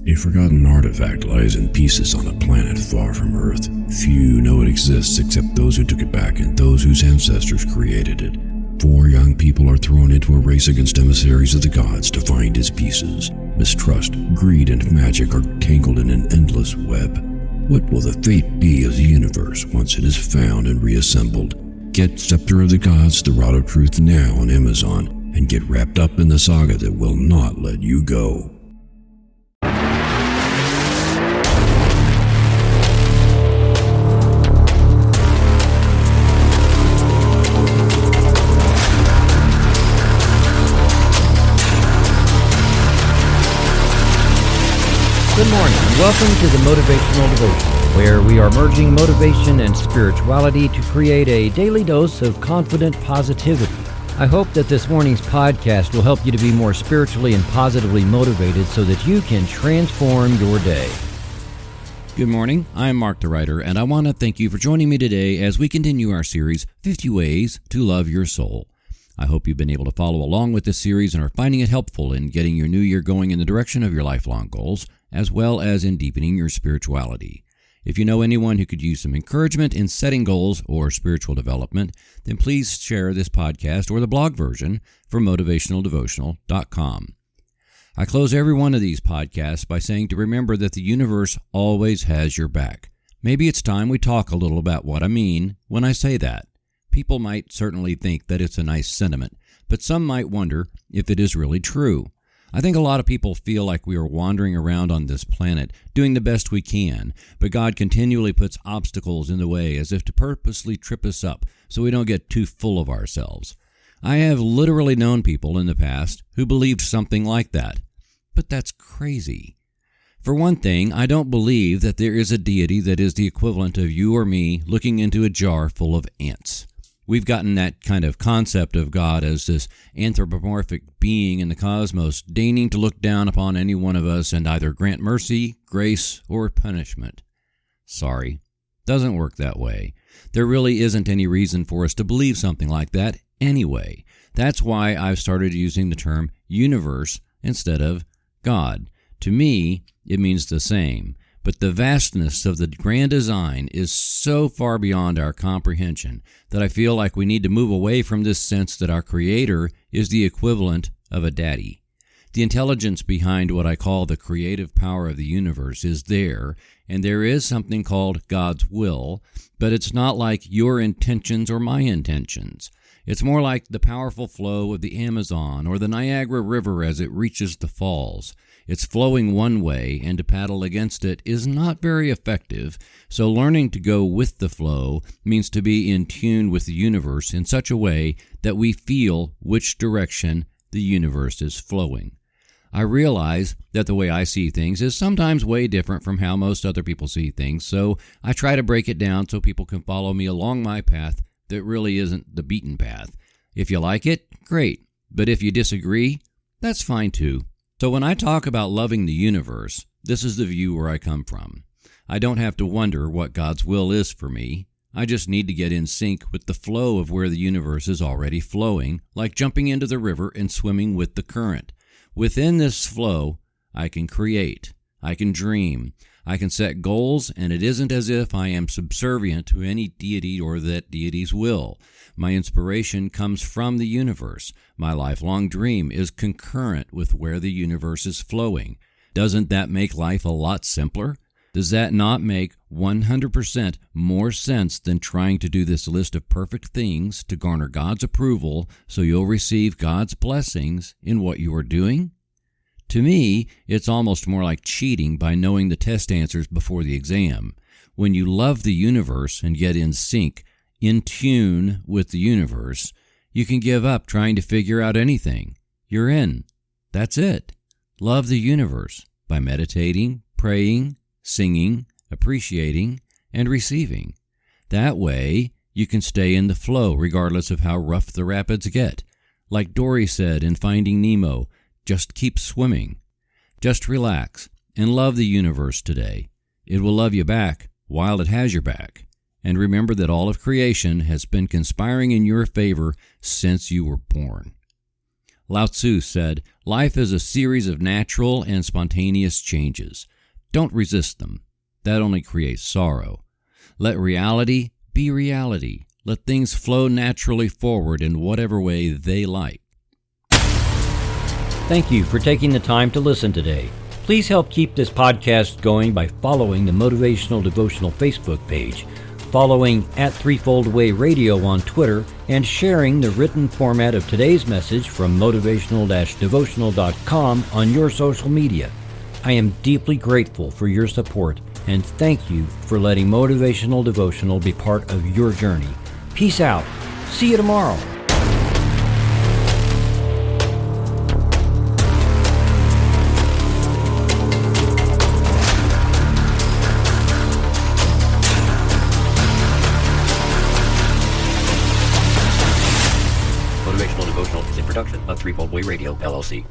A forgotten artifact lies in pieces on a planet far from Earth. Few know it exists except those who took it back and those whose ancestors created it. 4 young people are thrown into a race against emissaries of the gods to find his pieces. Mistrust, greed, and magic are tangled in an endless web. What will the fate be of the universe once it is found and reassembled? Get Scepter of the Gods, The Rod of Truth now on Amazon, and get wrapped up in the saga that will not let you go. Good morning, and welcome to the Motivational Devotion, where we are merging motivation and spirituality to create a daily dose of confident positivity. I hope that this morning's podcast will help you to be more spiritually and positively motivated so that you can transform your day. Good morning, I'm Mark the Writer, and I want to thank you for joining me today as we continue our series, 50 Ways to Love Your Soul. I hope you've been able to follow along with this series and are finding it helpful in getting your new year going in the direction of your lifelong goals, as well as in deepening your spirituality. If you know anyone who could use some encouragement in setting goals or spiritual development, then please share this podcast or the blog version from motivationaldevotional.com. I close every one of these podcasts by saying to remember that the universe always has your back. Maybe it's time we talk a little about what I mean when I say that. People might certainly think that it's a nice sentiment, but some might wonder if it is really true. I think a lot of people feel like we are wandering around on this planet doing the best we can, but God continually puts obstacles in the way as if to purposely trip us up so we don't get too full of ourselves. I have literally known people in the past who believed something like that, but that's crazy. For one thing, I don't believe that there is a deity that is the equivalent of you or me looking into a jar full of ants. We've gotten that kind of concept of God as this anthropomorphic being in the cosmos, deigning to look down upon any one of us and either grant mercy, grace, or punishment. Sorry, doesn't work that way. There really isn't any reason for us to believe something like that anyway. That's why I've started using the term universe instead of God. To me, it means the same. But the vastness of the grand design is so far beyond our comprehension that I feel like we need to move away from this sense that our Creator is the equivalent of a daddy. The intelligence behind what I call the creative power of the universe is there, and there is something called God's will, but it's not like your intentions or my intentions. It's more like the powerful flow of the Amazon or the Niagara River as it reaches the falls. It's flowing one way, and to paddle against it is not very effective, so learning to go with the flow means to be in tune with the universe in such a way that we feel which direction the universe is flowing. I realize that the way I see things is sometimes way different from how most other people see things, so I try to break it down so people can follow me along my path that really isn't the beaten path. If you like it, great, but if you disagree, that's fine too. So when I talk about loving the universe, this is the view where I come from. I don't have to wonder what God's will is for me. I just need to get in sync with the flow of where the universe is already flowing, like jumping into the river and swimming with the current. Within this flow, I can create, I can dream, I can set goals, and it isn't as if I am subservient to any deity or that deity's will. My inspiration comes from the universe. My lifelong dream is concurrent with where the universe is flowing. Doesn't that make life a lot simpler? Does that not make 100% more sense than trying to do this list of perfect things to garner God's approval so you'll receive God's blessings in what you are doing? To me, it's almost more like cheating by knowing the test answers before the exam. When you love the universe and get in sync, in tune with the universe, you can give up trying to figure out anything. You're in. That's it. Love the universe by meditating, praying, singing, appreciating, and receiving. That way, you can stay in the flow regardless of how rough the rapids get. Like Dory said in Finding Nemo, just keep swimming. Just relax and love the universe today. It will love you back while it has your back. And remember that all of creation has been conspiring in your favor since you were born. Lao Tzu said, "Life is a series of natural and spontaneous changes. Don't resist them. That only creates sorrow. Let reality be reality. Let things flow naturally forward in whatever way they like." Thank you for taking the time to listen today. Please help keep this podcast going by following the Motivational Devotional Facebook page, following @Threefold Way Radio on Twitter, and sharing the written format of today's message from motivational-devotional.com on your social media. I am deeply grateful for your support, and thank you for letting Motivational Devotional be part of your journey. Peace out. See you tomorrow. Motivational Devotional is a production of Threefold Way Radio, LLC.